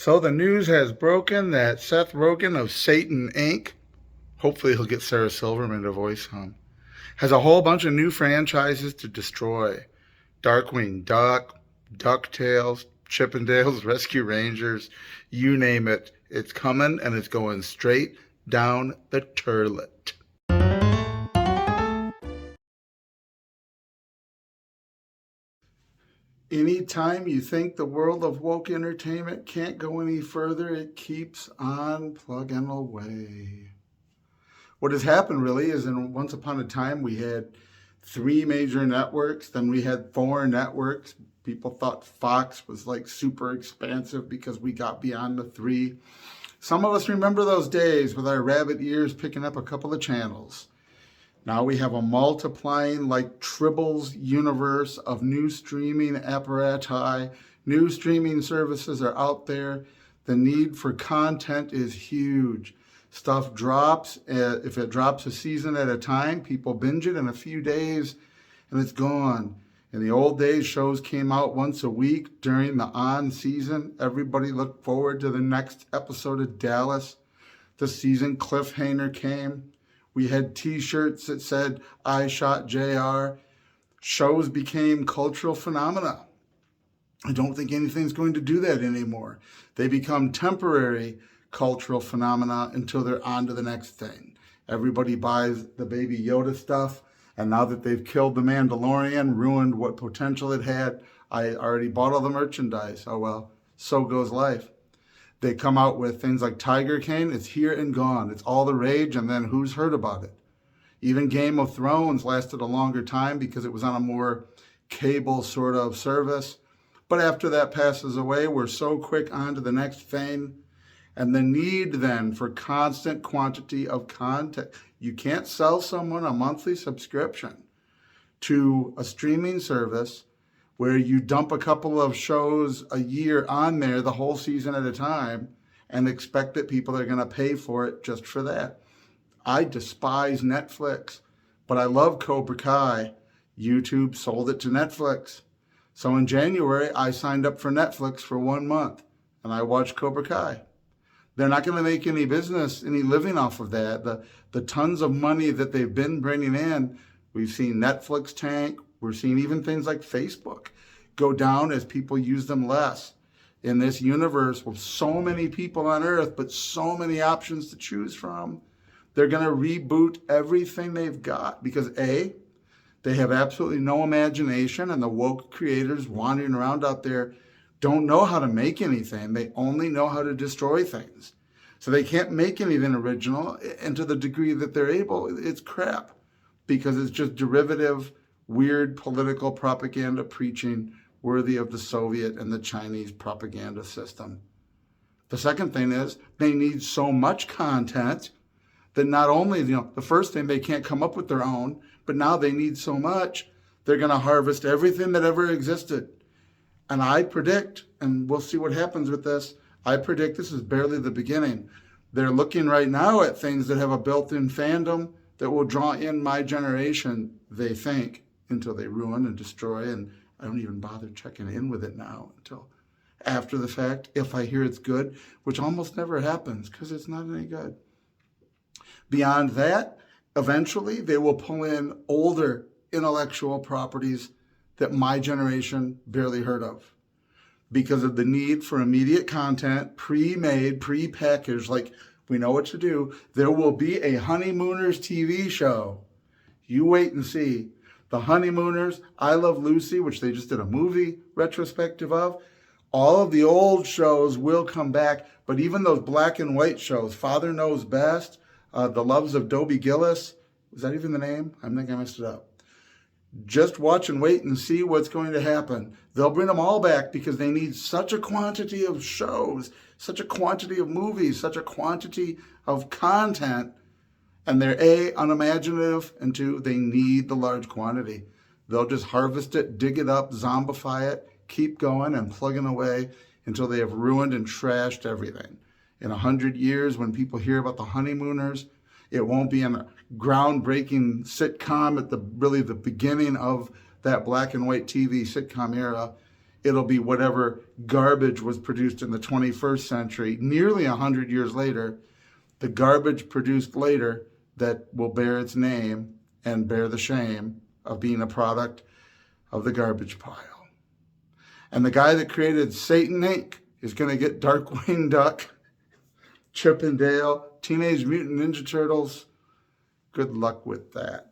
So the news has broken that Seth Rogen of Satan Inc., hopefully he'll get Sarah Silverman to voice him, has a whole bunch of new franchises to destroy. Darkwing Duck, DuckTales, Chippendales, Rescue Rangers, you name it. It's coming and it's going straight down the toilet. Anytime you think the world of woke entertainment can't go any further, it keeps on plugging away. What has happened really is once upon a time we had three major networks, then we had four networks. People thought Fox was like super expansive because we got beyond the three. Some of us remember those days with our rabbit ears picking up a couple of channels. Now we have a multiplying, like Tribbles universe of new streaming apparati. New streaming services are out there. The need for content is huge. Stuff drops. If it drops a season at a time, people binge it in a few days and it's gone. In the old days, shows came out once a week during the on season. Everybody looked forward to the next episode of Dallas. The season cliffhanger came. We had t-shirts that said, I shot JR. Shows became cultural phenomena. I don't think anything's going to do that anymore. They become temporary cultural phenomena until they're on to the next thing. Everybody buys the Baby Yoda stuff, and now that they've killed the Mandalorian, ruined what potential it had, I already bought all the merchandise. Oh well, so goes life. They come out with things like Tiger King. It's here and gone. It's all the rage, and then who's heard about it? Even Game of Thrones lasted a longer time because it was on a more cable sort of service. But after that passes away, we're so quick on to the next thing. And the need then for constant quantity of content. You can't sell someone a monthly subscription to a streaming service where you dump a couple of shows a year on there, the whole season at a time, and expect that people are going to pay for it just for that. I despise Netflix, but I love Cobra Kai. YouTube sold it to Netflix. So in January, I signed up for Netflix for 1 month, and I watched Cobra Kai. They're not going to make any business, any living off of that. The tons of money that they've been bringing in, we've seen Netflix tank. We're seeing even things like Facebook go down as people use them less. In this universe with so many people on Earth, but so many options to choose from, they're going to reboot everything they've got because A, they have absolutely no imagination, and the woke creators wandering around out there don't know how to make anything. They only know how to destroy things. So they can't make anything original, and to the degree that they're able, it's crap because it's just derivative, weird political propaganda preaching worthy of the Soviet and the Chinese propaganda system. The second thing is they need so much content that not only, the first thing, they can't come up with their own, but now they need so much, they're going to harvest everything that ever existed. And I predict, and we'll see what happens with this, I predict this is barely the beginning. They're looking right now at things that have a built-in fandom that will draw in my generation, they think, until they ruin and destroy, and I don't even bother checking in with it now until after the fact, if I hear it's good, which almost never happens because it's not any good. Beyond that, eventually they will pull in older intellectual properties that my generation barely heard of because of the need for immediate content, pre-made, pre-packaged, like we know what to do. There will be a Honeymooners TV show. You wait and see. The Honeymooners, I Love Lucy, which they just did a movie retrospective of. All of the old shows will come back, but even those black and white shows, Father Knows Best, The Loves of Dobie Gillis, was that even the name? I think I messed it up. Just watch and wait and see what's going to happen. They'll bring them all back because they need such a quantity of shows, such a quantity of movies, such a quantity of content. And they're A, unimaginative, and two, they need the large quantity. They'll just harvest it, dig it up, zombify it, keep going and plugging away until they have ruined and trashed everything. In 100 years, when people hear about the Honeymooners, it won't be a groundbreaking sitcom at the beginning of that black and white TV sitcom era. It'll be whatever garbage was produced in the 21st century, nearly 100 years later, the garbage produced later that will bear its name and bear the shame of being a product of the garbage pile. And the guy that created Satan Inc. is going to get Darkwing Duck, Chip and Dale, Teenage Mutant Ninja Turtles. Good luck with that.